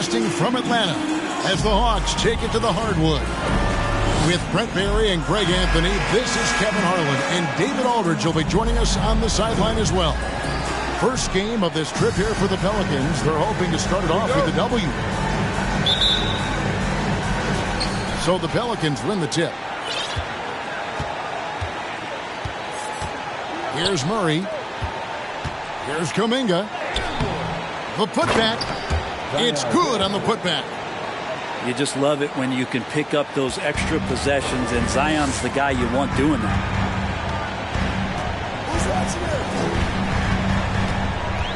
broadcasting from Atlanta as the Hawks take it to the hardwood. With Brent Barry and Greg Anthony, this is Kevin Harlan, and David Aldridge will be joining us on the sideline as well. First game of this trip here for the Pelicans. They're hoping to start it off with a W. So the Pelicans win the tip. Here's Murray. Here's Kuminga. The putback. It's good on the putback. You just love it when you can pick up those extra possessions, and Zion's the guy you want doing that.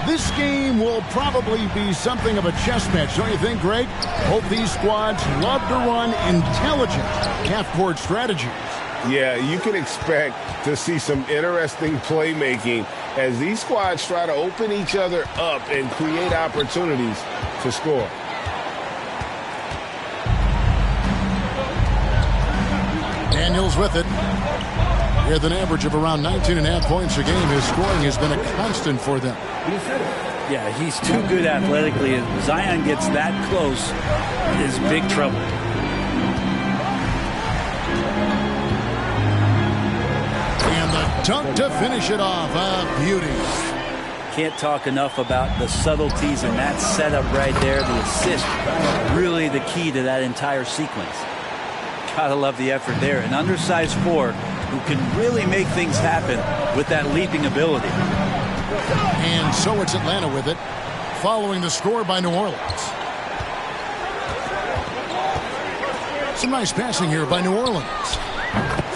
This game will probably be something of a chess match, don't you think, Greg? Both these squads love to run intelligent half-court strategies. Yeah, you can expect to see some interesting playmaking as these squads try to open each other up and create opportunities to score. Daniels with it. With an average of around 19.5 points a game, his scoring has been a constant for them. Yeah, he's too good athletically. If Zion gets that close, is big trouble. And the dunk to finish it off. A beauty. Can't talk enough about the subtleties in that setup right there. The assist, really the key to that entire sequence. Gotta love the effort there. An undersized forward who can really make things happen with that leaping ability. And so it's Atlanta with it, following the score by New Orleans. Some nice passing here by New Orleans.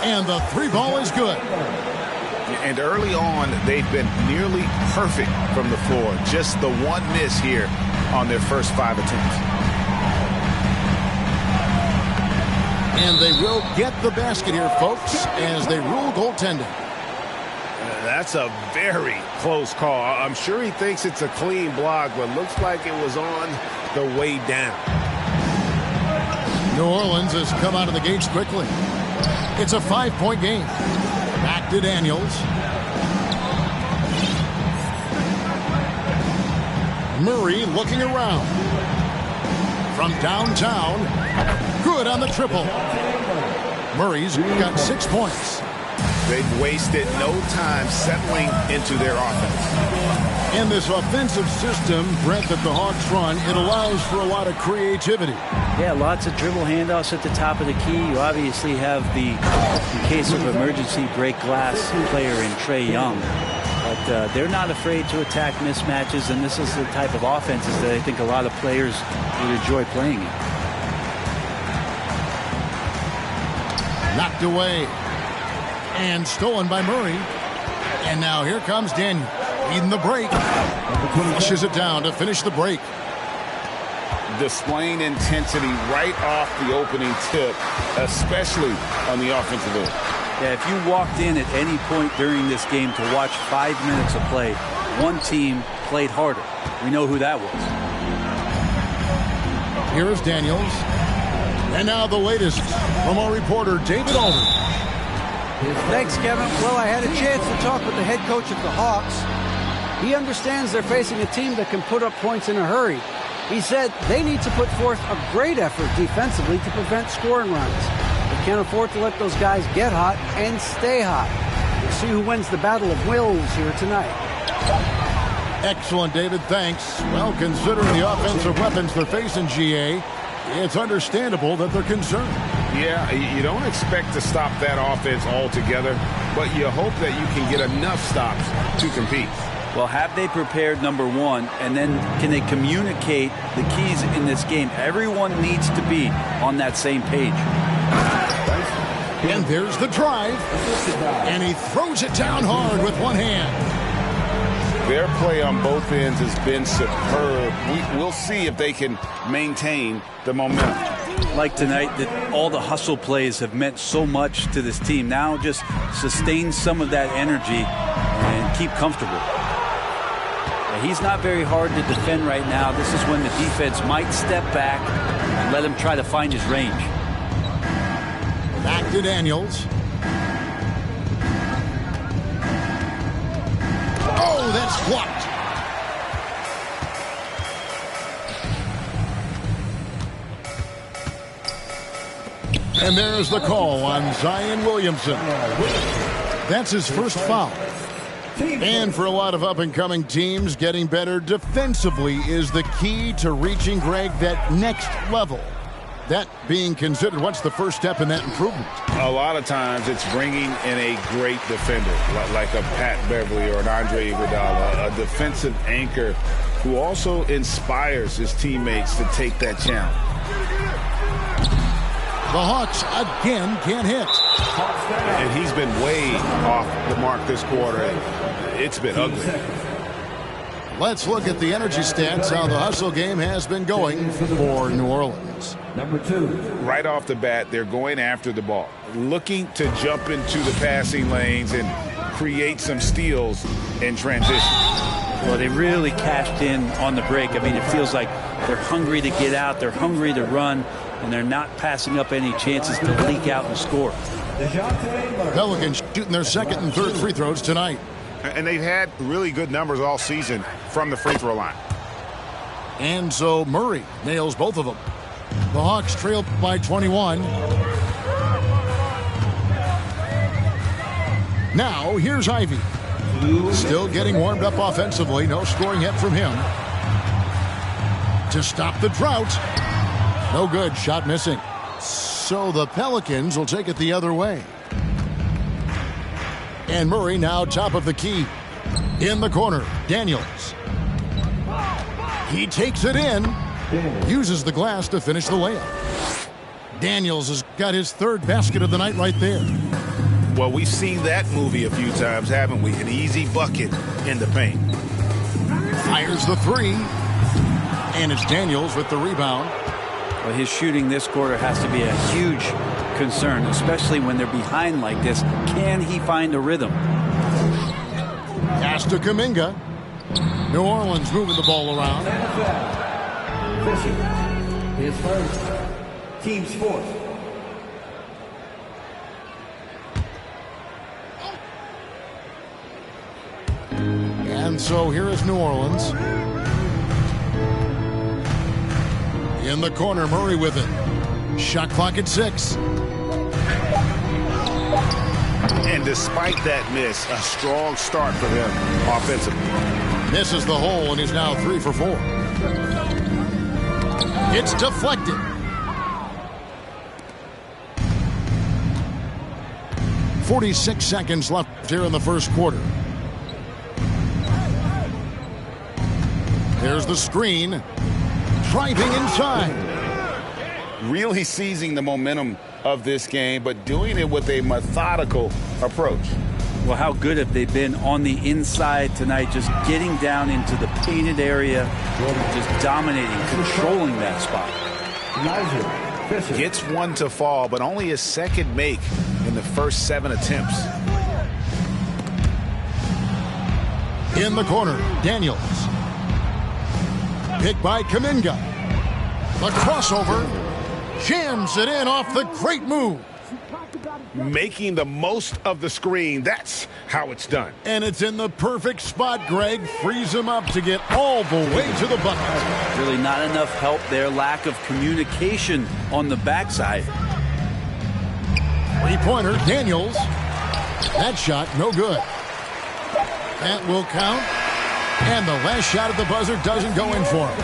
And the three ball is good. And early on, they've been nearly perfect from the floor. Just the one miss here on their first 5 attempts. And they will get the basket here, folks, as they rule goaltending. That's a very close call. I'm sure he thinks it's a clean block, but looks like it was on the way down. New Orleans has come out of the gates quickly. It's a 5-point game. Back to Daniels. Murray looking around. From downtown. Good on the triple. Murray's got 6 points. They've wasted no time settling into their offense. In this offensive system, Brent, that the Hawks run, it allows for a lot of creativity. Yeah, lots of dribble handoffs at the top of the key. You obviously have the, in case of emergency, break glass player in Trae Young. But they're not afraid to attack mismatches, and this is the type of offenses that I think a lot of players would enjoy playing in. Knocked away. And stolen by Murray. And now here comes Daniel. Leading the break. Flushes it down to finish the break. Displaying intensity right off the opening tip, especially on the offensive end. Yeah, if you walked in at any point during this game to watch 5 minutes of play, one team played harder. We know who that was. Here's Daniels. And now the latest from our reporter, David Aldridge. Thanks, Kevin. Well, I had a chance to talk with the head coach of the Hawks. He understands they're facing a team that can put up points in a hurry. He said they need to put forth a great effort defensively to prevent scoring runs. They can't afford to let those guys get hot and stay hot. We'll see who wins the battle of wills here tonight. Excellent, David. Thanks. Well, considering the offensive weapons they're facing, GA, it's understandable that they're concerned. Yeah, you don't expect to stop that offense altogether, but you hope that you can get enough stops to compete. Well, have they prepared, number one, and then can they communicate the keys in this game? Everyone needs to be on that same page. And there's the drive, and he throws it down hard with one hand. Their play on both ends has been superb. We'll see if they can maintain the momentum. Like tonight, that all the hustle plays have meant so much to this team. Now just sustain some of that energy and keep comfortable. He's not very hard to defend right now. This is when the defense might step back and let him try to find his range. Back to Daniels. Oh, that's blocked. And there's the call on Zion Williamson. That's his first foul. And for a lot of up-and-coming teams, getting better defensively is the key to reaching, Greg, that next level. That being considered, what's the first step in that improvement? A lot of times it's bringing in a great defender, like a Pat Beverly or an Andre Iguodala, a defensive anchor who also inspires his teammates to take that challenge. The Hawks again can't hit. And he's been way off the mark this quarter. It's been ugly. Let's look at the energy stats, how the hustle game has been going for New Orleans. Number 2. Right off the bat, they're going after the ball, looking to jump into the passing lanes and create some steals in transition. Well, they really cashed in on the break. I mean, it feels like they're hungry to get out, they're hungry to run, and they're not passing up any chances to leak out and score. Pelicans shooting their second and third free throws tonight. And they've had really good numbers all season from the free throw line. And so Murray nails both of them. The Hawks trail by 21. Now here's Ivy. Still getting warmed up offensively. No scoring yet from him. To stop the drought. No good. Shot missing. So the Pelicans will take it the other way. And Murray now top of the key. In the corner, Daniels. He takes it in. Uses the glass to finish the layup. Daniels has got his third basket of the night right there. Well, we've seen that movie a few times, haven't we? An easy bucket in the paint. Fires the three. And it's Daniels with the rebound. Well, his shooting this quarter has to be a huge concern, especially when they're behind like this. Can he find a rhythm? Pass to Kuminga. New Orleans moving the ball around. His first. Team's fourth. And so here is New Orleans. In the corner, Murray with it. Shot clock at 6. And despite that miss, a strong start for them offensively. Misses the hole, and he's now 3 for 4. It's deflected. .46 seconds left here in the first quarter. There's the screen. Driving inside. Really seizing the momentum of this game, but doing it with a methodical approach. Well, how good have they been on the inside tonight, just getting down into the painted area, just dominating, controlling that spot. Gets one to fall, but only his second make in the first 7 attempts. In the corner, Daniels. Picked by Kuminga. The crossover. Jams it in off the great move. Making the most of the screen. That's how it's done. And it's in the perfect spot, Greg. Frees him up to get all the way to the bucket. Really not enough help there. Lack of communication on the backside. Three-pointer, Daniels. That shot, no good. That will count. And the last shot at the buzzer doesn't go in for him.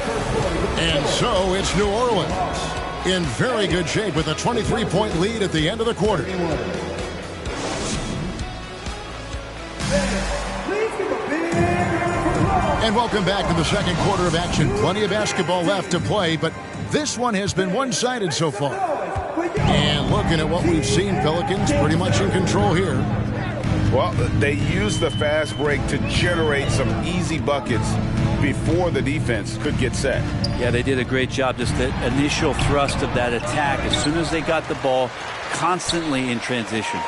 And so it's New Orleans in very good shape with a 23-point lead at the end of the quarter. And welcome back to the second quarter of action. Plenty of basketball left to play, but this one has been one-sided so far. And looking at what we've seen, Pelicans pretty much in control here. Well, they used the fast break to generate some easy buckets before the defense could get set. Yeah, they did a great job. Just the initial thrust of that attack, as soon as they got the ball, constantly in transition.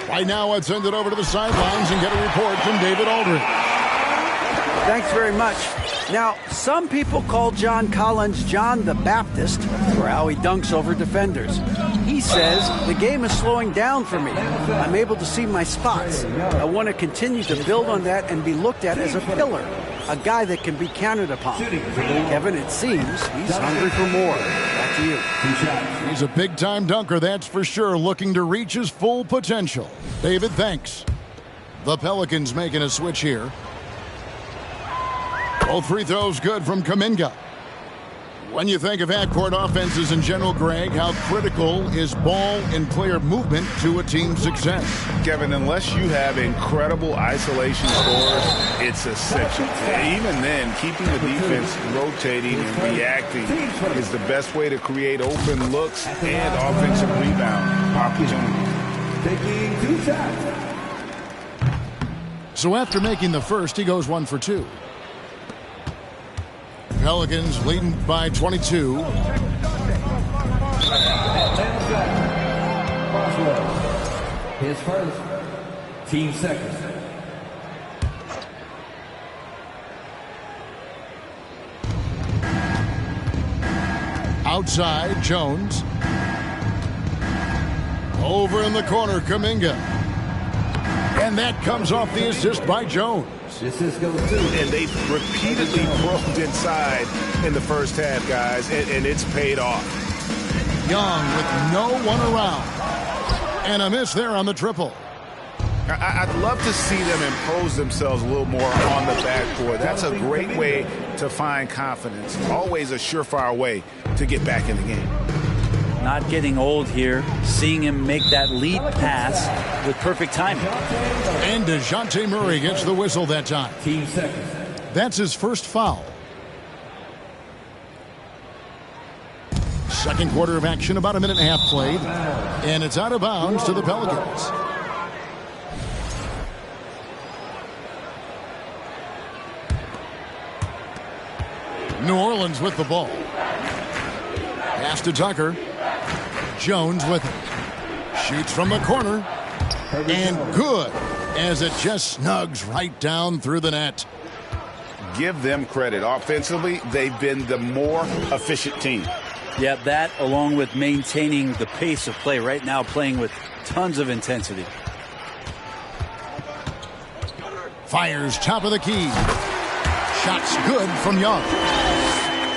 Right now, let's send it over to the sidelines and get a report from David Aldridge. Thanks very much. Now, some people call John Collins John the Baptist for how he dunks over defenders. He says, the game is slowing down for me. I'm able to see my spots. I want to continue to build on that and be looked at as a pillar, a guy that can be counted upon. Kevin, it seems he's hungry for more. back to you. He's a big-time dunker, that's for sure, looking to reach his full potential. David, thanks. The Pelicans making a switch here. Both free throws good from Kuminga. When you think of half-court offenses in general, Greg, how critical is ball and player movement to a team's success? Kevin, unless you have incredible isolation scores, it's essential. Even then, keeping the defense rotating and reacting is the best way to create open looks and offensive rebound opportunities. Taking 2 shots. So after making the first, he goes 1 for 2. Pelicans leading by 22. His first, team second. Outside, Jones. Over in the corner, Kuminga. And that comes off the assist by Jones. Assist goes to. And they repeatedly probed inside in the first half, guys, and it's paid off. Young with no one around. And a miss there on the triple. I'd love to see them impose themselves a little more on the backboard. That's a great way to find confidence. Always a surefire way to get back in the game. Not getting old here. Seeing him make that lead pass with perfect timing. And DeJounte Murray gets the whistle that time. Team second. That's his first foul. Second quarter of action, about a minute and a half played. And it's out of bounds to the Pelicans. New Orleans with the ball. Pass to Tucker. Jones with it. Shoots from the corner. And good, as it just snugs right down through the net. Give them credit. Offensively, they've been the more efficient team. Yeah, that along with maintaining the pace of play right now, playing with tons of intensity. Fires top of the key. Shots good from Young.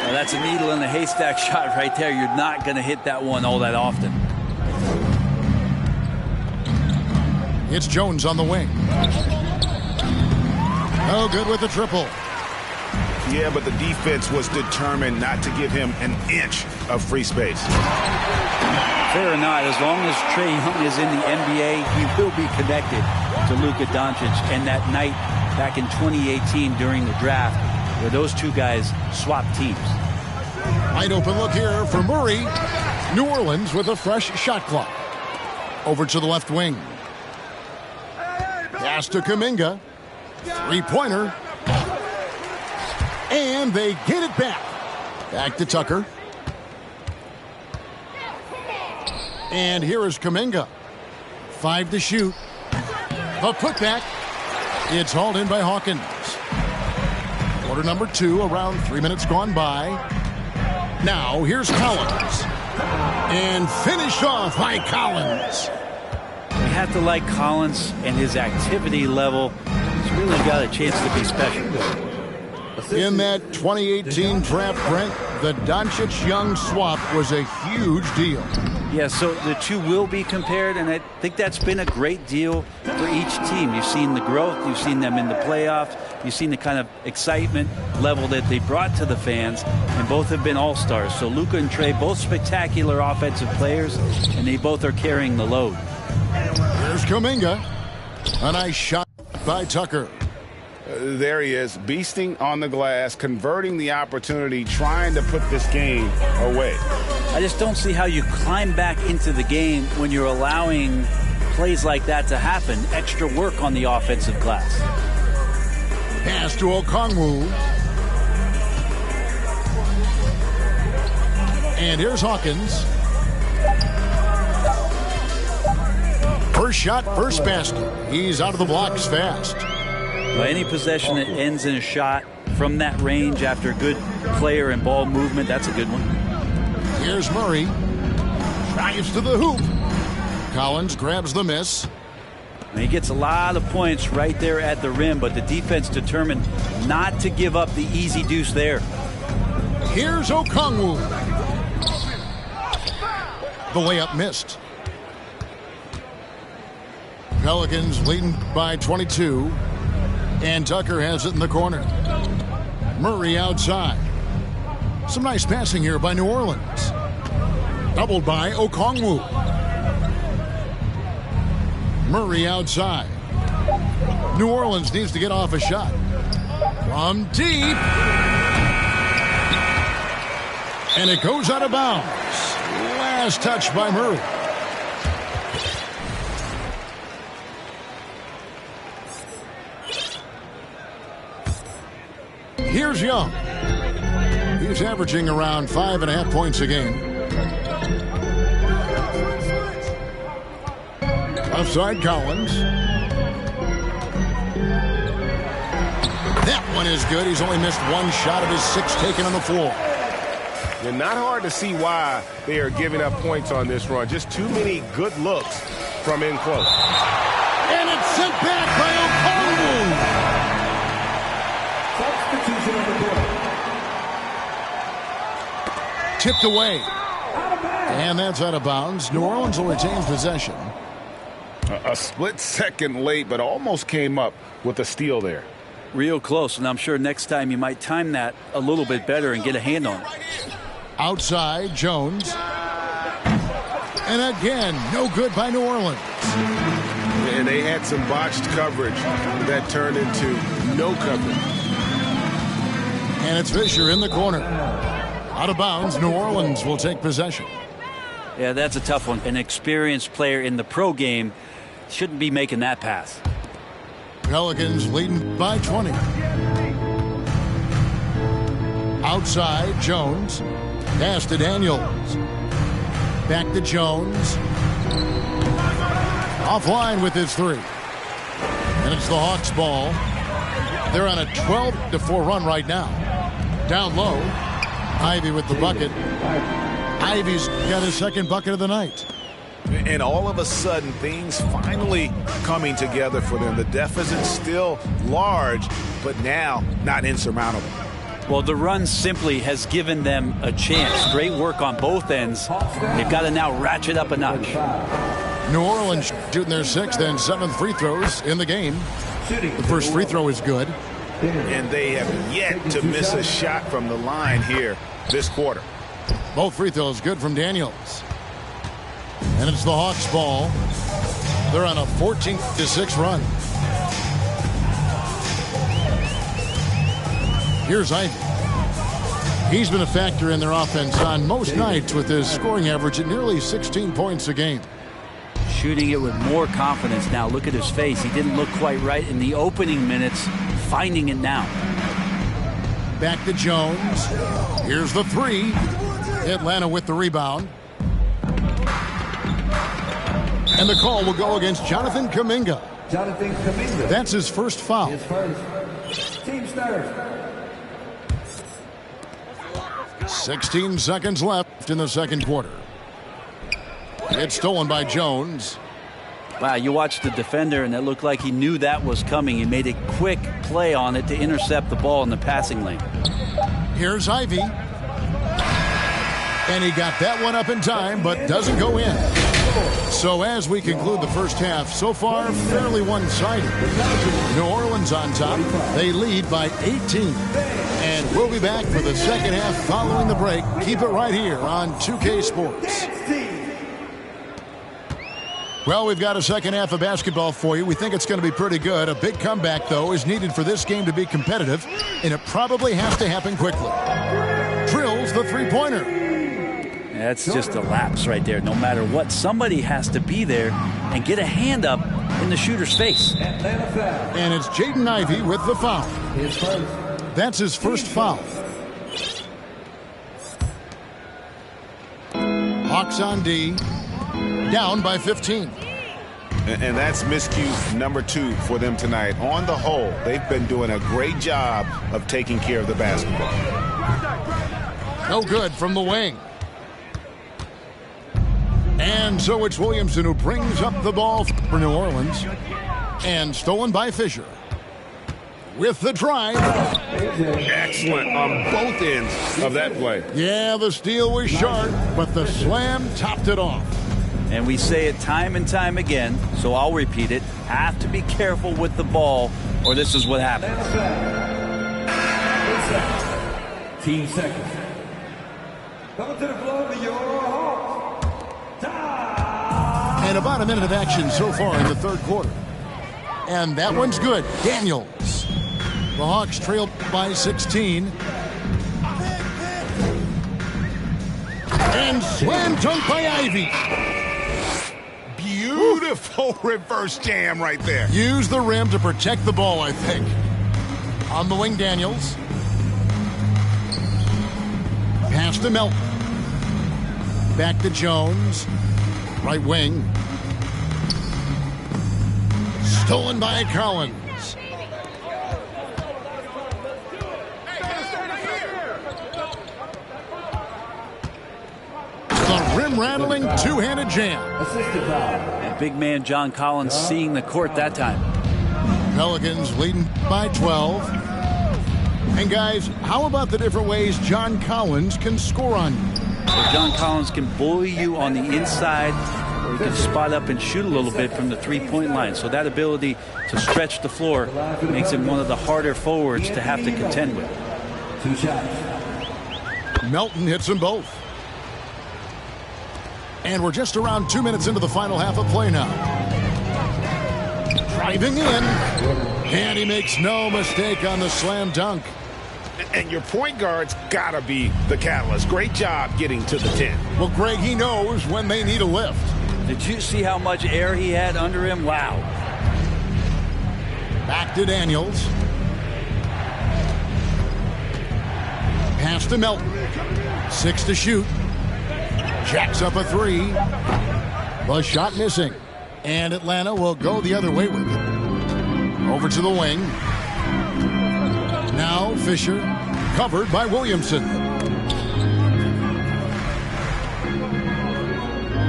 Well, that's a needle in the haystack shot right there. You're not going to hit that one all that often. It's Jones on the wing. No good with the triple. Yeah, but the defense was determined not to give him an inch of free space. Fair or not, as long as Trae Young is in the NBA, he will be connected to Luka Doncic. And that night back in 2018 during the draft, where those two guys swapped teams. Wide open look here for Murray. New Orleans with a fresh shot clock. Over to the left wing. Pass to Kuminga. Three-pointer. And they get it back. Back to Tucker. And here is Kuminga. 5 to shoot. The putback. It's hauled in by Hawkins. Quarter number 2, around 3 minutes gone by. Now here's Collins. And finished off by Collins. You have to like Collins and his activity level. He's really got a chance to be special. In that 2018 draft, Brent, the Doncic-Young swap was a huge deal. Yeah, so the two will be compared, and I think that's been a great deal for each team. You've seen the growth, you've seen them in the playoffs, you've seen the kind of excitement level that they brought to the fans, and both have been all-stars. So Luka and Trae, both spectacular offensive players, and they both are carrying the load. Here's Kuminga. A nice shot by Tucker. There he is, beasting on the glass, converting the opportunity, trying to put this game away. I just don't see how you climb back into the game when you're allowing plays like that to happen. Extra work on the offensive glass. Pass to Okongwu. And here's Hawkins. First shot, first basket. He's out of the blocks fast. Well, any possession that ends in a shot from that range after good player and ball movement, that's a good one. Here's Murray. Drives to the hoop. Collins grabs the miss. And he gets a lot of points right there at the rim, but the defense determined not to give up the easy deuce there. Here's Okongwu. The layup missed. Pelicans leading by 22. And Tucker has it in the corner. Murray outside. Some nice passing here by New Orleans. Doubled by Okongwu. Murray outside. New Orleans needs to get off a shot. From deep. And it goes out of bounds. Last touch by Murray. Here's Young. He's averaging around 5.5 points a game. Offside Collins. That one is good. He's only missed one shot of his 6 taken on the floor. And not hard to see why they are giving up points on this run. Just too many good looks from in close. And it's sent back by Okongwu. Substitution on the court. Tipped away. And that's out of bounds. New Orleans will retain possession. A split second late, but almost came up with a steal there. Real close, and I'm sure next time you might time that a little bit better and get a hand on it. Outside, Jones. And again, no good by New Orleans. And they had some botched coverage that turned into no coverage. And it's Fisher in the corner. Out of bounds, New Orleans will take possession. Yeah, that's a tough one. An experienced player in the pro game shouldn't be making that pass. Pelicans leading by 20. Outside, Jones. Pass to Daniels. Back to Jones. Offline with his 3. And it's the Hawks ball. They're on a 12-4 run right now. Down low. Ivy with the bucket. Ivy's got his second bucket of the night. And all of a sudden, things finally coming together for them. The deficit's still large, but now not insurmountable. Well, the run simply has given them a chance. Great work on both ends. They've got to now ratchet up a notch. New Orleans shooting their 6th and 7th free throws in the game. The first free throw is good. And they have yet to miss a shot from the line here this quarter. Both free throws good from Daniels. And it's the Hawks ball. They're on a 14-6 run. Here's Ivy. He's been a factor in their offense on most nights with his scoring average at nearly 16 points a game. Shooting it with more confidence now. Look at his face. He didn't look quite right in the opening minutes. Finding it now. Back to Jones. Here's the 3. Atlanta with the rebound. And the call will go against Jonathan Kuminga. Jonathan Kuminga. That's his first foul. His first. Team starters. 16 seconds left in the second quarter. It's stolen by Jones. Wow, you watched the defender, and it looked like he knew that was coming. He made a quick play on it to intercept the ball in the passing lane. Here's Ivy. And he got that one up in time, but doesn't go in. So as we conclude the first half, so far fairly one-sided. New Orleans on top. They lead by 18. And we'll be back for the second half following the break. Keep it right here on 2K Sports. Well, we've got a second half of basketball for you. We think it's going to be pretty good. A big comeback, though, is needed for this game to be competitive, and it probably has to happen quickly. Drills the three-pointer. That's just a lapse right there. No matter what, somebody has to be there and get a hand up in the shooter's face. And it's Jaden Ivey with the foul. That's his first foul. Hawks on D. Down by 15. And that's miscue number 2 for them tonight. On the whole, they've been doing a great job of taking care of the basketball. No good from the wing. And so it's Williamson who brings up the ball for New Orleans. And stolen by Fisher. with the drive. Excellent on both ends of that play. Yeah, the steal was sharp, but the slam topped it off. And we say it time and time again, so I'll repeat it. Have to be careful with the ball, or this is what happens. Team seconds. Coming to the floor for your Hawks. And about a minute of action so far in the third quarter. And that one's good. Daniels. The Hawks trailed by 16. And slam dunk by Ivy. Beautiful reverse jam right there. Use the rim to protect the ball, I think. On the wing, Daniels. Pass to Melton. Back to Jones. Right wing. Stolen by Collins. The rim-rattling two-handed jam. And big man John Collins seeing the court that time. Pelicans leading by 12. And guys, how about the different ways John Collins can score on you? Well, John Collins can bully you on the inside, or he can spot up and shoot a little bit from the three-point line. So that ability to stretch the floor makes him one of the harder forwards to have to contend with. 2 shots. Melton hits them both. And we're just around 2 minutes into the final half of play now. Driving in. And he makes no mistake on the slam dunk. And your point guard's got to be the catalyst. Great job getting to the 10. Well, Greg, he knows when they need a lift. Did you see how much air he had under him? Wow. Back to Daniels. Pass to Melton. 6 to shoot. Jacks up a 3. The shot missing. And Atlanta will go the other way with it. Over to the wing. Now Fisher, covered by Williamson.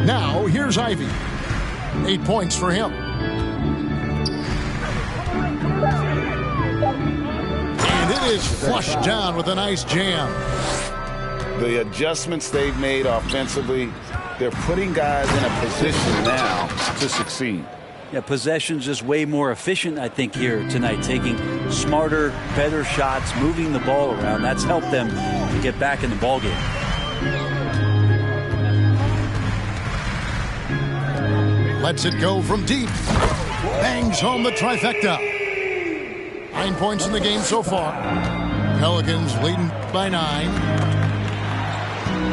Now here's Ivy. 8 points for him. And it is flushed down with a nice jam. The adjustments they've made offensively, they're putting guys in a position now to succeed. Yeah, possession's just way more efficient, I think, here tonight. Taking smarter, better shots, moving the ball around. That's helped them to get back in the ballgame. Lets it go from deep. Bangs home the trifecta. 9 points in the game so far. Pelicans leading by 9.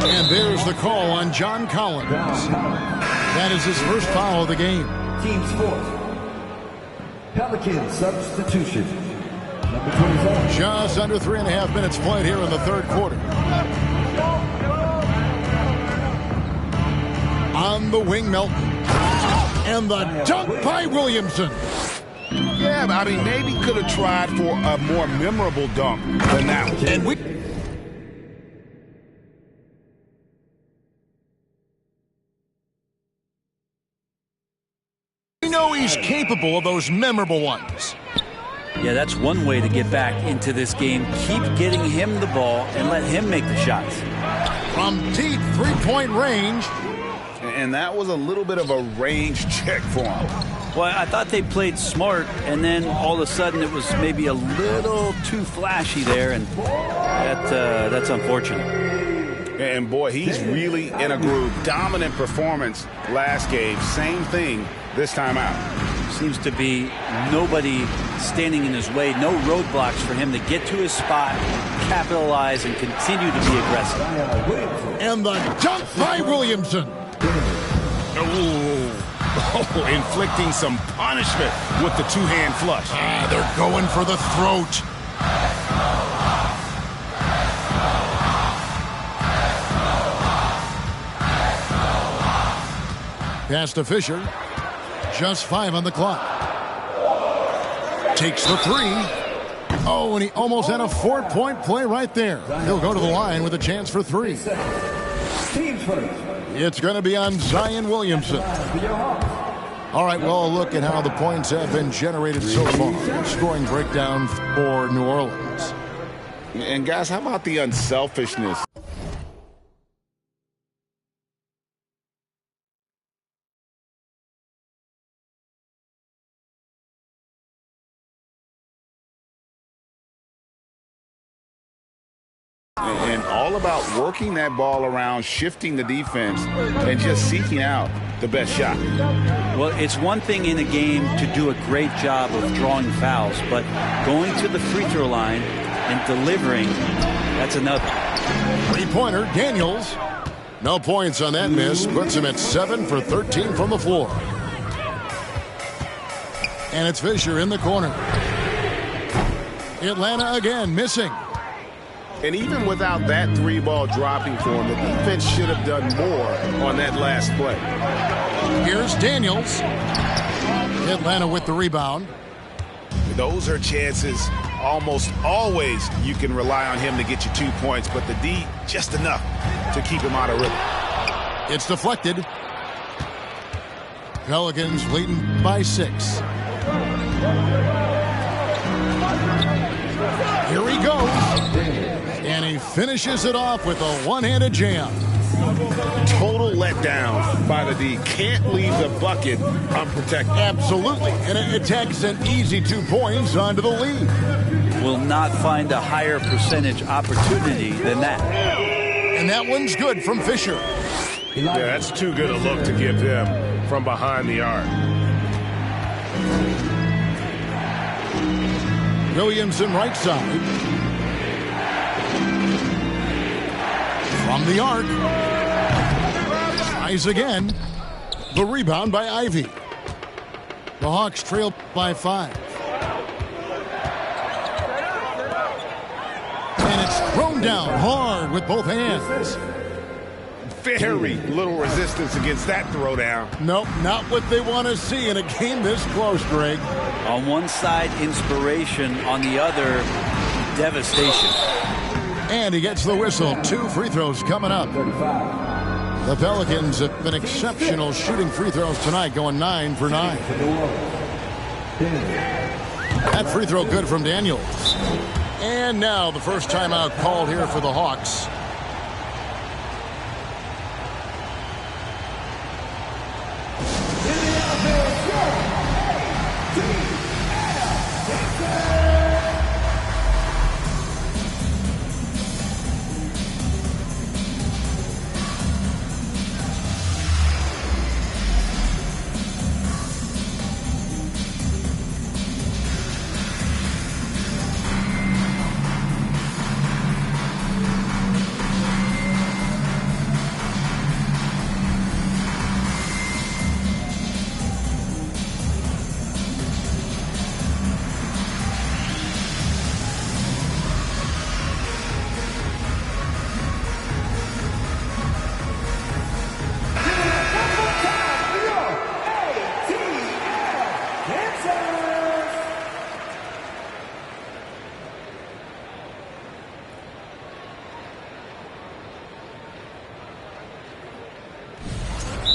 And there's the call on John Collins. That is his first foul of the game. Team sports. Pelican substitution. Number 27. Just under 3.5 minutes played here in the third quarter. On the wing, Melton. And the dunk by Williamson. Yeah, I mean, maybe could have tried for a more memorable dunk than that one. And we know he's capable of those memorable ones. Yeah, that's one way to get back into this game. Keep getting him the ball and let him make the shots. From deep three-point range. And that was a little bit of a range check for him. Well, I thought they played smart, and then all of a sudden it was maybe a little too flashy there, and that's unfortunate. And boy, he's really in a groove. Dominant performance last game. Same thing this time out. Seems to be nobody standing in his way. No roadblocks for him to get to his spot, capitalize, and continue to be aggressive. And the dunk by Williamson. Oh, inflicting some punishment with the two-hand flush. They're going for the throat. Pass to Fisher. Just 5 on the clock. Takes the 3. Oh, and he almost had a 4-point play right there. He'll go to the line with a chance for 3. Teams first. It's going to be on Zion Williamson. All right, well, look at how the points have been generated so far. Scoring breakdown for New Orleans. And guys, how about the unselfishness? And all about working that ball around, shifting the defense, and just seeking out the best shot. Well, it's one thing in a game to do a great job of drawing fouls, but going to the free throw line and delivering, that's another. Three-pointer, Daniels. No points on that miss. Puts him at 7 for 13 from the floor. And it's Fisher in the corner. Atlanta again missing. And even without that three-ball dropping for him, the defense should have done more on that last play. Here's Daniels. Atlanta with the rebound. Those are chances almost always you can rely on him to get you 2 points, but the D just enough to keep him out of rhythm. It's deflected. Pelicans leading by 6. Here he goes. And he finishes it off with a one-handed jam. Total letdown by the D. Can't leave the bucket unprotected. Absolutely. And it takes an easy 2 points onto the lead. Will not find a higher percentage opportunity than that. And that one's good from Fisher. Yeah, that's too good a look to give him from behind the arc. Williamson right side. From the arc. Tries again. The rebound by Ivy. The Hawks trail by 5. And it's thrown down hard with both hands. Very little resistance against that throwdown. Nope, not what they want to see in a game this close, Greg. On one side, inspiration. On the other, devastation. And he gets the whistle. 2 free throws coming up. The Pelicans have been exceptional shooting free throws tonight, going 9 for 9. That free throw good from Daniels. And now the first timeout called here for the Hawks.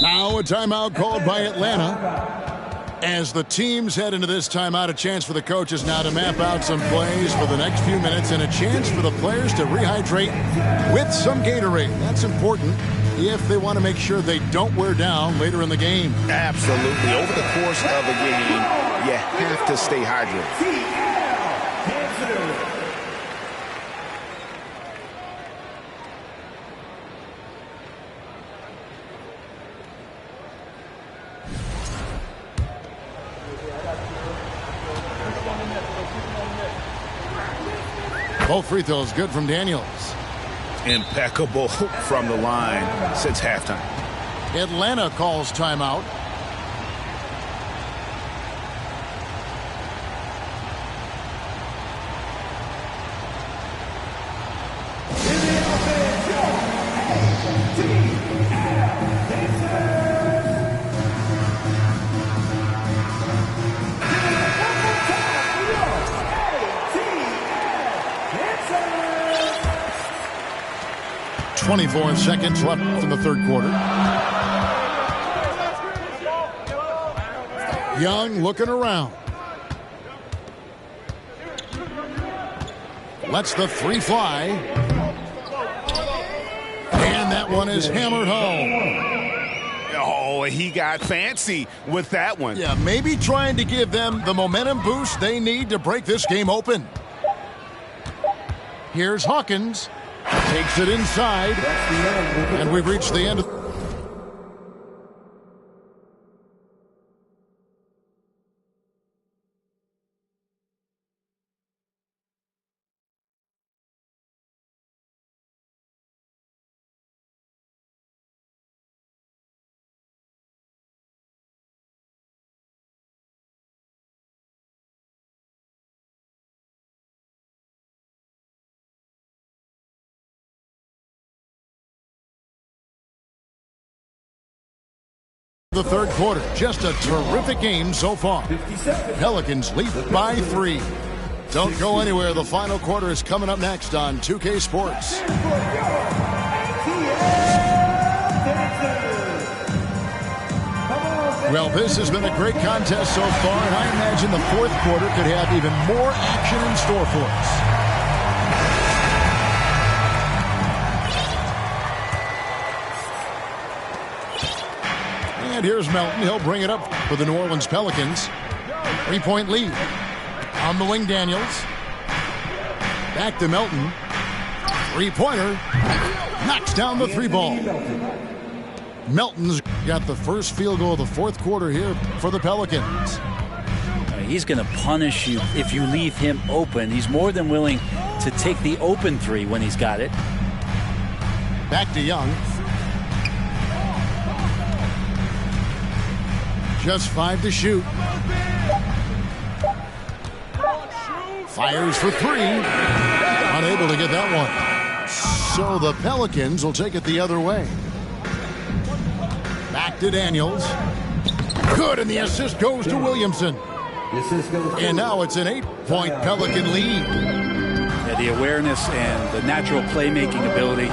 Now a timeout called by Atlanta. As the teams head into this timeout, a chance for the coaches now to map out some plays for the next few minutes and a chance for the players to rehydrate with some Gatorade. That's important if they want to make sure they don't wear down later in the game. Absolutely. Over the course of a game, you have to stay hydrated. Both free throws good from Daniels. Impeccable from the line since halftime. Atlanta calls timeout. .24 seconds left in the third quarter. Young looking around. Lets the three fly. And that one is hammered home. Oh, he got fancy with that one. Yeah, maybe trying to give them the momentum boost they need to break this game open. Here's Hawkins. Takes it inside. And we've reached the end of the third quarter. Just a terrific game so far. Pelicans lead by 3. Don't go anywhere. The final quarter is coming up next on 2K Sports. Well, this has been a great contest so far, and I imagine the fourth quarter could have even more action in store for us. And here's Melton. He'll bring it up for the New Orleans Pelicans. 3-point lead. On the wing, Daniels. Back to Melton. Three-pointer. Knocks down the three ball. Melton's got the first field goal of the fourth quarter here for the Pelicans. He's going to punish you if you leave him open. He's more than willing to take the open three when he's got it. Back to Young. Just 5 to shoot. Fires for 3. Unable to get that one. So the Pelicans will take it the other way. Back to Daniels. Good, and the assist goes to Williamson. And now it's an 8-point Pelican lead. Yeah, the awareness and the natural playmaking ability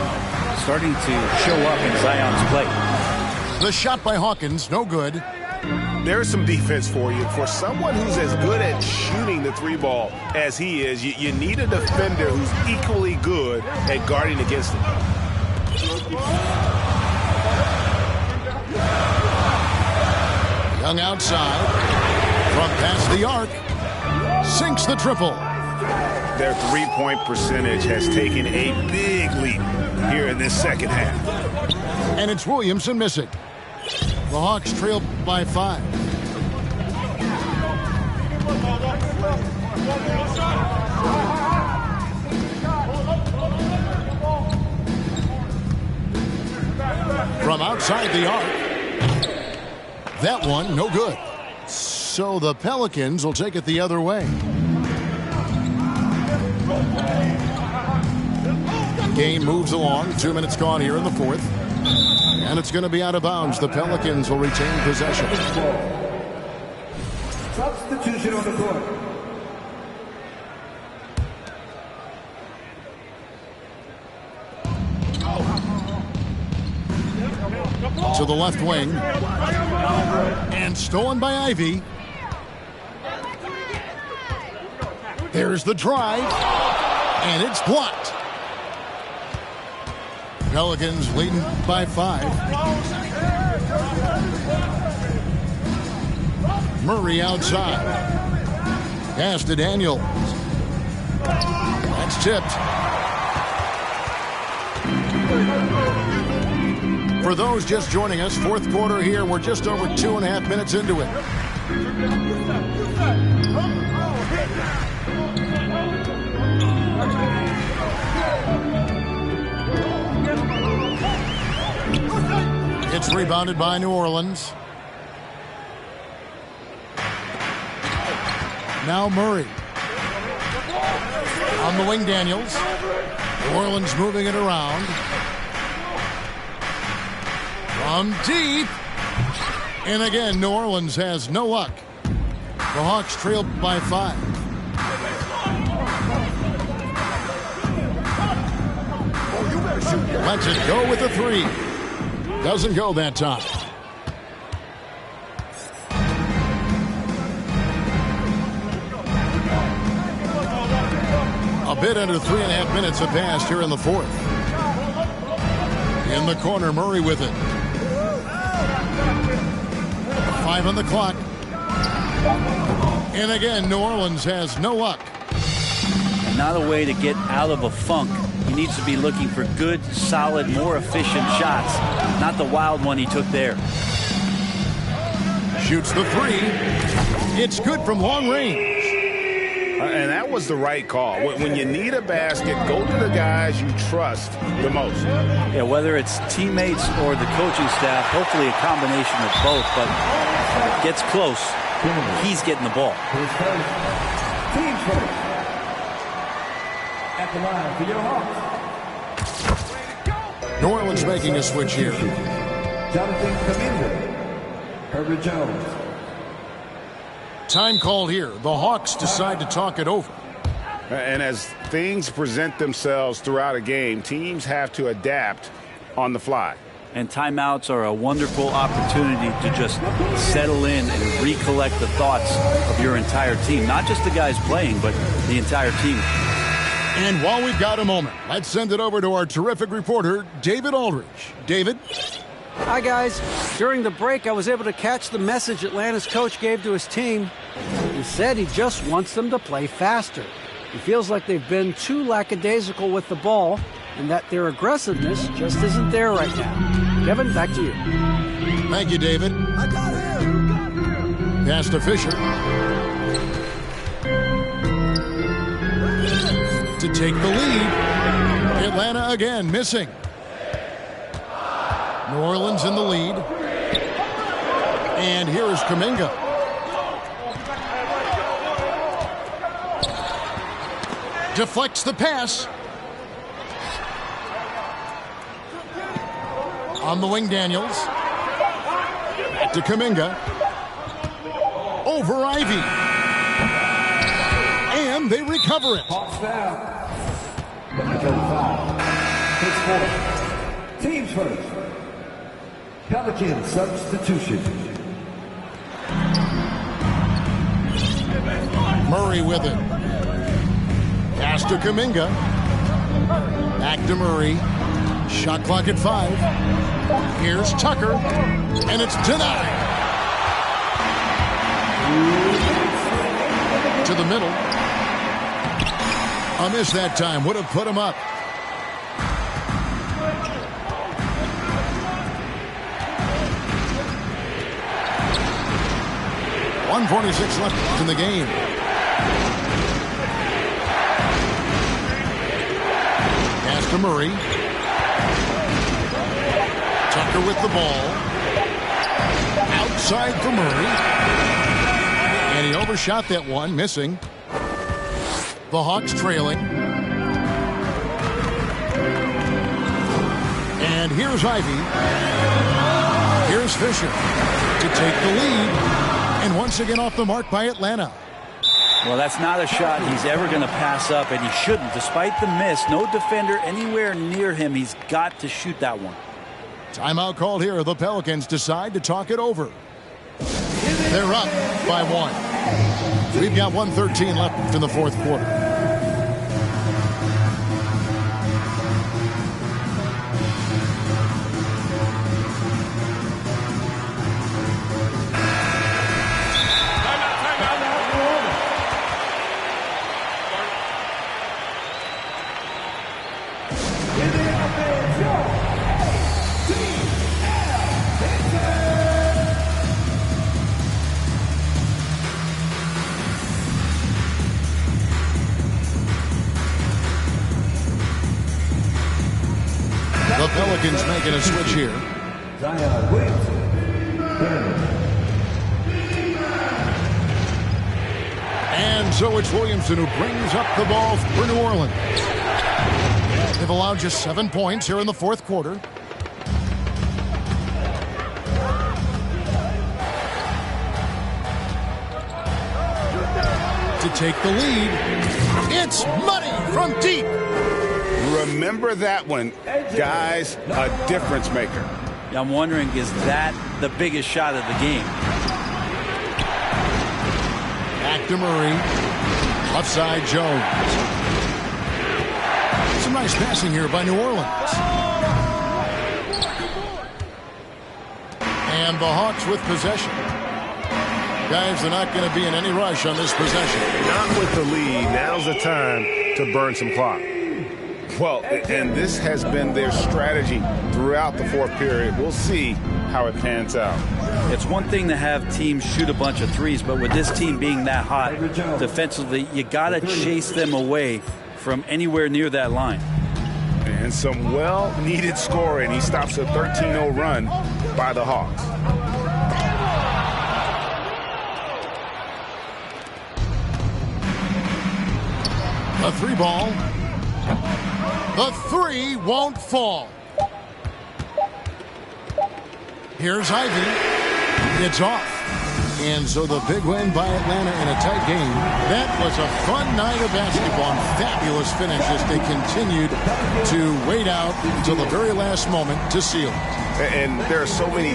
starting to show up in Zion's play. The shot by Hawkins, no good. There's some defense for you. For someone who's as good at shooting the three ball as he is, you need a defender who's equally good at guarding against him. Young outside. From past the arc. Sinks the triple. Their three-point percentage has taken a big leap here in this second half. And it's Williamson missing. The Hawks trail by 5. From outside the arc. That one, no good. So the Pelicans will take it the other way. Game moves along. 2 minutes gone here in the fourth. And it's going to be out of bounds. The Pelicans will retain possession. Substitution on the court. To the left wing. And stolen by Ivy. There's the drive. And it's blocked. Pelicans leading by 5. Murray outside. Pass to Daniels. That's tipped. For those just joining us, fourth quarter here. We're just over 2.5 minutes into it. It's rebounded by New Orleans. Now Murray. On the wing, Daniels. New Orleans moving it around. From deep. And again, New Orleans has no luck. The Hawks trail by 5. Lets it go with a 3. Doesn't go that time. A bit under 3.5 minutes have passed here in the fourth. In the corner, Murray with it. 5 on the clock. And again, New Orleans has no luck. Not a way to get out of a funk. He needs to be looking for good, solid, more efficient shots. Not the wild one he took there. Shoots the three. It's good from long range. And that was the right call. When you need a basket, go to the guys you trust the most. Yeah, whether it's teammates or the coaching staff, hopefully a combination of both, but when it gets close, he's getting the ball. Team first. At the line for your Hawks. New Orleans making a switch here. Jonathan Kuminga. Herbert Jones. Time called here. The Hawks decide to talk it over. And as things present themselves throughout a game, teams have to adapt on the fly. And timeouts are a wonderful opportunity to just settle in and recollect the thoughts of your entire team. Not just the guys playing, but the entire team. And while we've got a moment, let's send it over to our terrific reporter, David Aldridge. David? Hi, guys. During the break, I was able to catch the message Atlanta's coach gave to his team. He said he just wants them to play faster. He feels like they've been too lackadaisical with the ball and that their aggressiveness just isn't there right now. Kevin, back to you. Thank you, David. Pass to Fisher. To take the lead. Atlanta again missing. New Orleans in the lead. And here is Kuminga. Deflects the pass. On the wing, Daniels. Back to Kuminga. Over Ivy. And they recover it. Hawks down. Number 35. Teams first. Pelican substitution. Murray with it. Pass to Kuminga. Back to Murray. Shot clock at 5. Here's Tucker. And it's denied. To the middle. A miss that time. Would have put him up. .146 left in the game. Pass to Murray. Tucker with the ball. Outside for Murray. And he overshot that one, missing. The Hawks trailing. And here's Ivy. Here's Fisher to take the lead. And once again off the mark by Atlanta. Well, that's not a shot he's ever going to pass up, and he shouldn't. Despite the miss, no defender anywhere near him. He's got to shoot that one. Timeout called here. The Pelicans decide to talk it over. They're up by 1. We've got 1:13 left in the fourth quarter. The Pelicans making a switch here. Zion Williamson. And so it's Williamson who brings up the ball for New Orleans. They've allowed just 7 points here in the fourth quarter. To take the lead, it's money from deep. Remember that one, guys, a difference maker. I'm wondering, is that the biggest shot of the game? Back to Murray. Left side, Jones. nice passing here by New Orleans. And the Hawks with possession. Guys, they're not going to be in any rush on this possession. Not with the lead. Now's the time to burn some clock. Well, and this has been their strategy throughout the fourth period. We'll see how it pans out. It's one thing to have teams shoot a bunch of threes, but with this team being that hot defensively, you got to chase them away from anywhere near that line. And some well-needed scoring. He stops a 13-0 run by the Hawks. A 3-ball. The 3 won't fall. Here's Ivy. It's off. And so the big win by Atlanta in a tight game. That was a fun night of basketball and fabulous finish as they continued to wait out until the very last moment to seal it. And there are so many